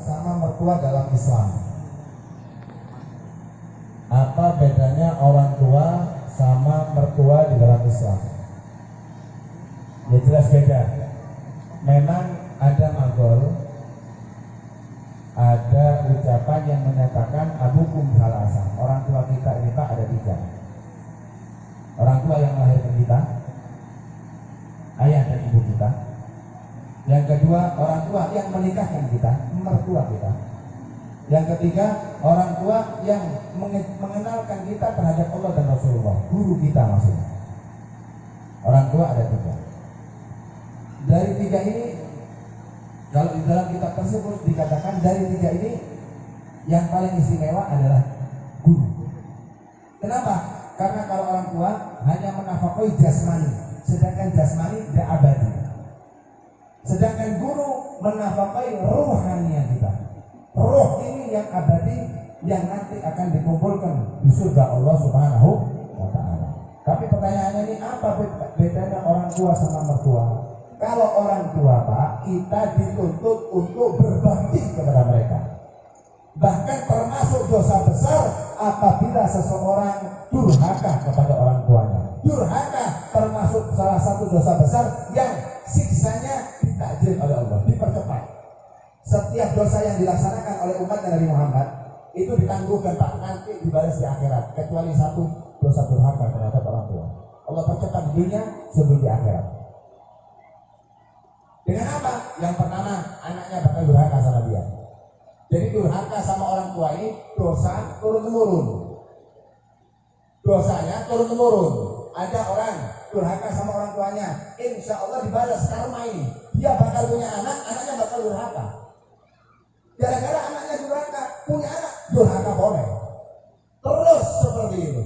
sama mertua dalam Islam. Apa bedanya orang tua sama mertua di dalam Islam? Ya jelas beda. Memang ada magol, ada ucapan yang menyatakan abukum salasa. Orang tua kita ini Pak ada 3. Orang tua yang melahirkan kita, ayah dan ibu kita. Yang kedua, orang tua yang menikahkan kita, mertua kita. Yang ketiga, orang tua yang mengenalkan kita terhadap Allah dan Rasulullah, guru kita maksudnya. Orang tua ada 3. Dari 3 ini, kalau di dalam kitab tersebut dikatakan dari 3 ini yang paling istimewa adalah guru. Kenapa? Karena kalau orang tua hanya menafkahi jasmani, sedangkan jasmani tidak abadi. Sedangkan guru menafkahi rohaniah kita. Roh ini yang abadi, yang nanti akan dikumpulkan di surga Allah Subhanahu wa Ta'ala. Tapi pertanyaannya ini, apa bedanya orang tua sama mertua? Kalau orang tua Pak, kita dituntut untuk berbakti kepada mereka. Bahkan termasuk dosa besar apabila seseorang durhaka kepada orang tuanya. Durhaka termasuk salah satu dosa besar yang siksanya ditakdir oleh Allah, dipercepat. Setiap dosa yang dilaksanakan oleh umat Nabi Muhammad itu ditangguhkan Pak, nanti dibalas di akhirat, kecuali satu, dosa durhaka terhadap orang tua. Allah percepat di dunia sebelum di akhirat. Dengan apa? Yang pertama, anaknya bakal durhaka sama dia. Jadi durhaka sama orang tua ini dosa turun-temurun. Dosanya turun-temurun. Ada orang durhaka sama orang tuanya, insya Allah dibalas karma ini. Dia bakal punya anak, anaknya bakal durhaka. Gara-gara anaknya durhaka, punya anak durhaka boleh. Terus seperti itu.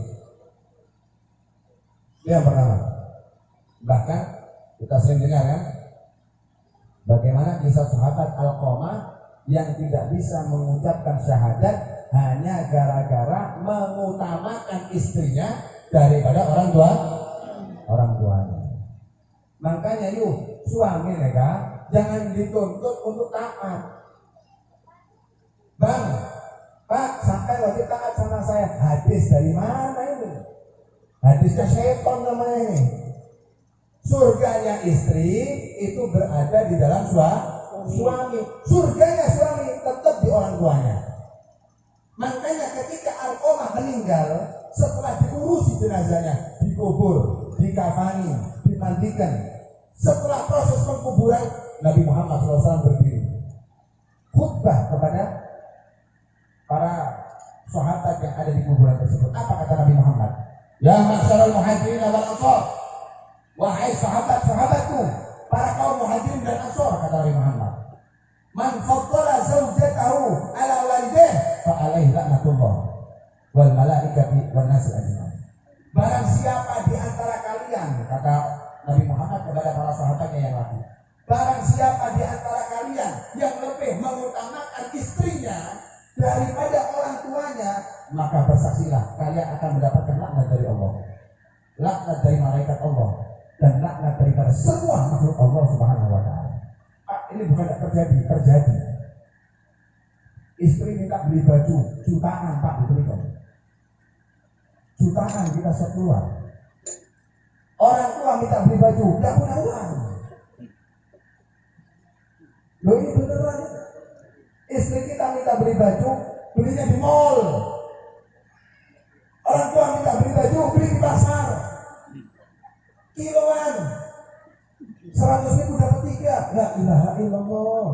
Ini yang pertama. Bahkan kita sering dengar kan, bagaimana kisah sahabat Alqamah yang tidak bisa mengucapkan syahadat hanya gara-gara mengutamakan istrinya daripada orang tuanya. Makanya yuk suami mereka jangan dituntut untuk taat. Bang, Pak, sampai wajib taat sama saya. Hadis dari mana ini? Hadisnya syaitan namanya ini. Surganya istri itu berada di dalam suami. Surganya suami tetap di orang tuanya. Makanya ketika Alqamah meninggal, setelah diurusi jenazahnya, dikubur, dikafani, dimandikan. Setelah proses pengkuburan, Nabi Muhammad SAW berdiri khutbah kepada para sahabat yang ada di kuburan tersebut. Apa kata Nabi Muhammad? Ya ma'syarul muhajirin wal ansar, wahai sahabat-sahabatku, para kaum muhajirin dan ansar, kata Nabi Muhammad, man faddala zawjatahu ala walidayhi fa alaihi laknatullah wal malaikati wan nasi ajma'in. Barang siapa di antara kalian, kata Nabi Muhammad kepada para sahabatnya yang laki, barang siapa di antara kalian yang lebih mengutamakan istrinya daripada orang tuanya, maka bersaksilah kalian akan mendapatkan laknat dari Allah, laknat dari malaikat Allah, dan laknat daripada semua makhluk Allah Subhanahu wa Ta'ala. Ini bukan terjadi. Istri minta beli baju jutaan Pak, dibelikan jutaan, kita sekeluar. Orang tua minta beli baju, tidak punya uang. Loh ini beneran. Istri kita minta beli baju, belinya di mall. Orang tua minta beli baju, beli di pasar. Kiloan 100.000 dapat 3. La ilaha illallah.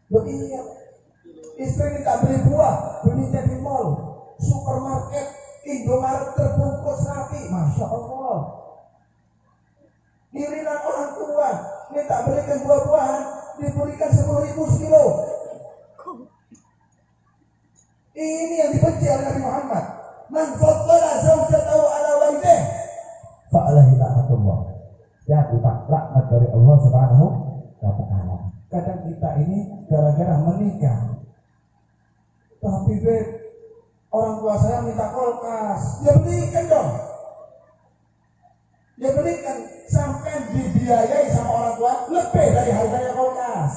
Loh iya. Istri minta beli buah, belinya di mall, supermarket, Indomaret terbungkus rapi. Masya Allah. Giliran orang tua minta belikan buah-buahan, diberikan 10.000 sekilo. Ini yang dibenci oleh Nabi Muhammad. Man faddala zawjatahu ala walidayhi fa alaihi laknatullah. Ya, kita laknat dari Allah Subhanahu wa Ta'ala. Kadang kita ini gara-gara menikah, tapi orang tua saya minta kulkas, ya belikan dong. Ya belikan, sampai dibiayai sama orang tua lebih dari harganya kulkas.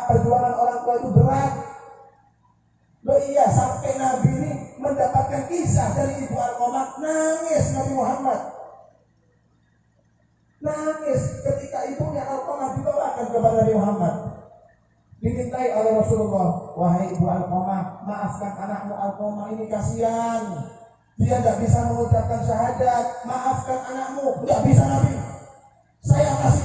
perjuangan orang tua itu berat. Loh iya, sampai Nabi ini mendapatkan kisah dari Ibu Alqamah, nangis Nabi Muhammad. Nangis ketika ibunya Alqamah dibawakan kepada Nabi Muhammad. Dimintai oleh Rasulullah, wahai Ibu Alqamah, maafkan anakmu Alqamah ini, kasihan. Dia tidak bisa mengucapkan syahadat, maafkan anakmu. Tidak bisa Nabi. Saya masih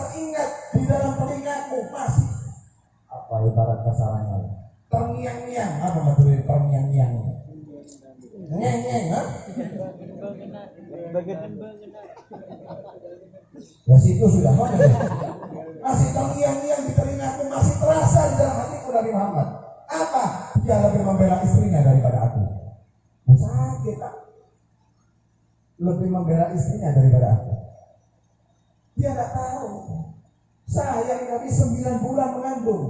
teringat di dalam telingaku, masih. Apa ibarat kasarannya? Terngiang-ngiang, apa maksudnya terngiang-ngiang? Ngeng-ngeng, ha? Ya situ sudah mana? Masih terngiang-ngiang di telingaku, masih terasa di dalam hatiku Nabi Muhammad. Apa? Dia lebih membela istrinya daripada aku. Sakit tak? Lebih membela istrinya daripada aku. Dia tidak tahu. Saya Nabi 9 bulan mengandung.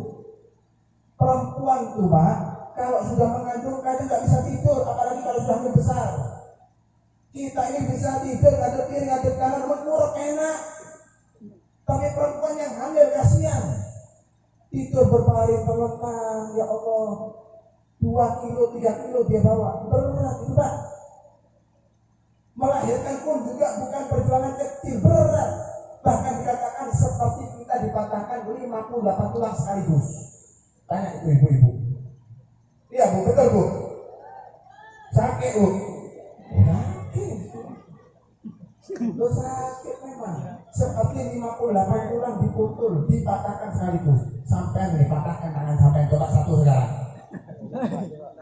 Perempuan tuh Pak, kalau sudah mengandung kadang nggak bisa tidur, apalagi kalau sudah hamil besar. Kita ini bisa tidur, ngadep kiri, ngadep kanan, mengurut enak. Tapi perempuan yang hamil kasihan. Tidur berbaring terlentang, ya Allah, 2 kilo, 3 kilo dia bawa, berat itu Pak. Melahirkan pun juga bukan perjuangan kecil, berat. Bahkan dikatakan seperti kita dipatahkan 58 tulang sekaligus. Tanya itu ibu-ibu. Iya Bu, betul Bu. Sakit Bu. Itu sakit memang. Seperti 58 tulang dipukul, dipatahkan sekaligus. Sampai dipatahkan tangan sampai coba satu sekarang.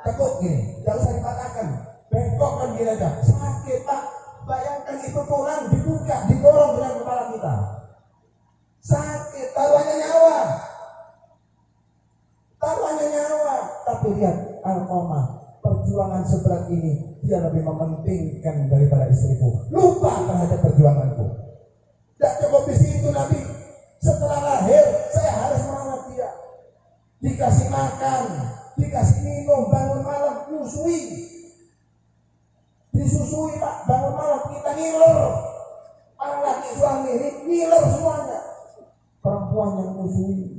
Tekuk gini, tidak usah dipatahkan. Bengkok kan gini aja. Sakit Pak. Bayangkan itu tulang dibuka, didorong dengan kepala kita. Sakit, taruhannya nyawa. Tapi lihat Alqamah, perjuangan seberat ini dia lebih mementingkan daripada istriku. Lupa terhadap perjuanganku. Tidak cukup di situ Nabi. Setelah lahir saya harus merawat dia. Dikasih makan, dikasih minum, bangun malam nyusui. Disusui Pak, bangun malam kita ngiler. Para laki suami ini ngiler semuanya. Perempuan yang nyusui.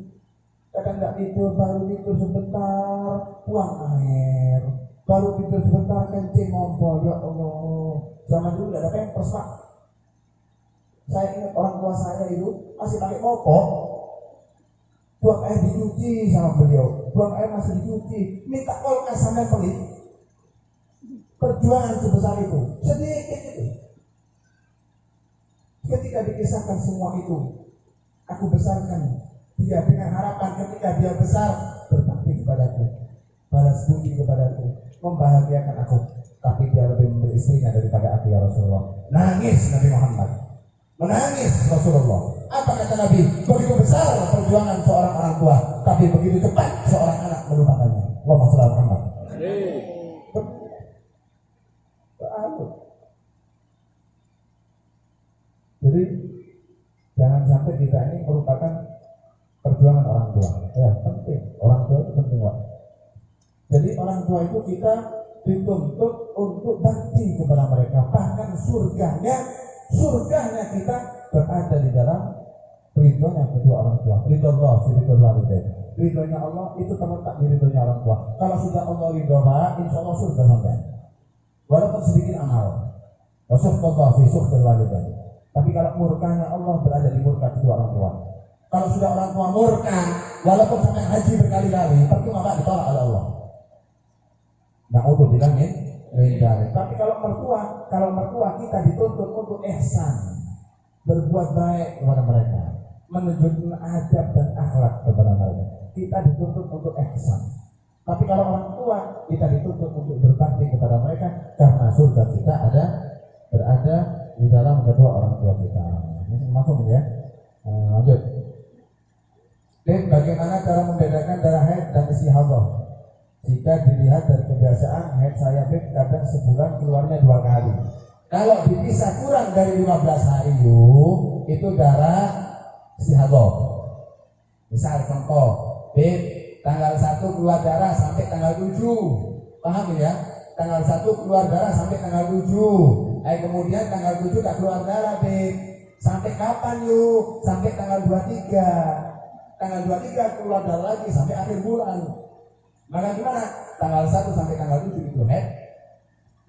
Kadang tidak tidur, baru tidur sebentar, buang air. Baru tidur sebentar, kencing ngompol. Ya Allah, zaman dulu tidak ada pampers Pak. Saya ingat orang tua saya itu masih pakai popok. Buang air dicuci sama beliau. Buang air masih dicuci. Minta kulkas sampai pelit. Perjuangan sebesar itu, sedikit itu. Ketika dikisahkan semua itu, aku besarkan dia dengan harapan ketika dia besar berbakti kepadaku, balas budi kepadaku, membahagiakan aku. Tapi dia lebih memilih istrinya daripada aku ya Rasulullah. Nangis Nabi Muhammad, menangis Rasulullah. Apa kata Nabi? Begitu besar perjuangan seorang orang tua, tapi begitu cepat seorang anak melupakannya. Allahumma shalli ala Muhammad. Jadi jangan sampai kita ini merupakan perjuangan orang tua. Ya penting, orang tua itu penting Pak. Jadi orang tua itu kita dituntut untuk bakti kepada mereka. Bahkan surganya kita berada di dalam ridhonya kedua orang tua. Ridho Allah, ridho walidain. Ridhonya Allah itu terletak di ridhonya orang tua. Kalau sudah Allah ridho Pak, insya Allah surga sampai. Walaupun sedikit amal. Rasulullah fi syukur walidain. Tapi kalau murkanya Allah berada di murka kedua orang tua. Kalau sudah orang tua murka, walaupun sampai haji berkali-kali, percuma Pak ditolak oleh Allah. Nah untuk bilang tapi kalau mertua kita dituntut untuk ihsan, berbuat baik kepada mereka, menunjukkan adab dan akhlak kepada mereka. Kita dituntut untuk ihsan. Tapi kalau orang tua kita dituntut untuk berbakti kepada mereka, karena surga kita berada di dalam kedua orang tua kita. Ini maksud ya. Lanjut. Dan bagaimana cara membedakan darah haid dan istihadah? Jika dilihat dari kebiasaan haid saya kadang sebulan keluarnya 2 kali. Kalau dipisah kurang dari 15 hari itu darah istihadah. Misal contoh, tanggal 1 keluar darah sampai tanggal 7. Paham ya? Tanggal 1 keluar darah sampai tanggal 7. Kemudian tanggal 7 tak keluar darah, Sampai kapan yuk? Sampai tanggal 23. Tanggal 23 keluar darah lagi sampai akhir bulan. Maka gimana? Tanggal 1 sampai tanggal 7 itu head.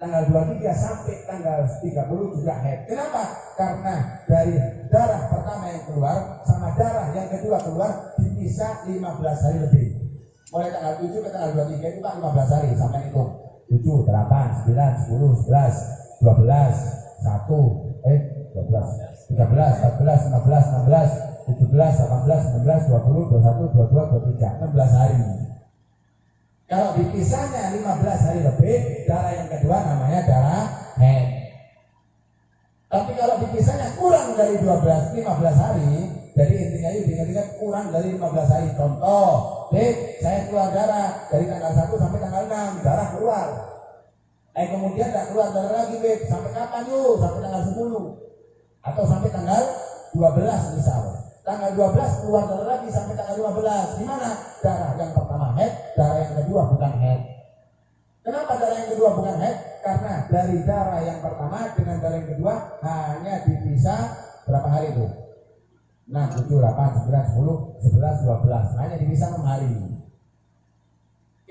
Tanggal 23 sampai tanggal 30 juga head. Kenapa? Karena dari darah pertama yang keluar sama darah yang kedua keluar dipisah 15 hari lebih. Mulai tanggal 7 ke tanggal 23 itu kan 15 hari sampai itu 7, 8, 9, 10, 11, 12, 12, 13, 14, 15, 16, 17, 18, 19, 20, 21, 22, 23, 16 hari. Kalau dipisahnya 15 hari lebih, darah yang kedua namanya darah head. Tapi kalau dipisahnya kurang dari 15 hari, jadi intinya yuk diingat-ingat kurang dari 15 hari. Contoh, saya keluar darah dari tanggal 1 sampai tanggal 6, darah keluar. Kemudian tidak keluar darah lagi, sampai kapan yuk? Sampai tanggal 10 atau sampai tanggal 12 misal. Tanggal 12 keluar darah lagi sampai tanggal 15. Gimana? Darah yang pertama head, darah yang kedua bukan head. Kenapa darah yang kedua bukan head? Karena dari darah yang pertama dengan darah yang kedua hanya dipisah berapa hari itu? 6, 7, 8, 9, 10, 11, 12. Hanya dipisah 6 hari.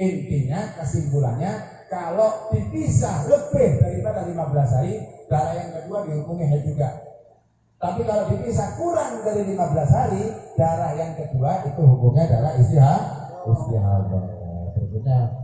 Intinya kesimpulannya kalau dipisah lebih daripada 15 hari, darah yang kedua dihukumi haid juga. Tapi kalau dipisah kurang dari 15 hari, darah yang kedua itu hukumnya darah istihadah. Berikutnya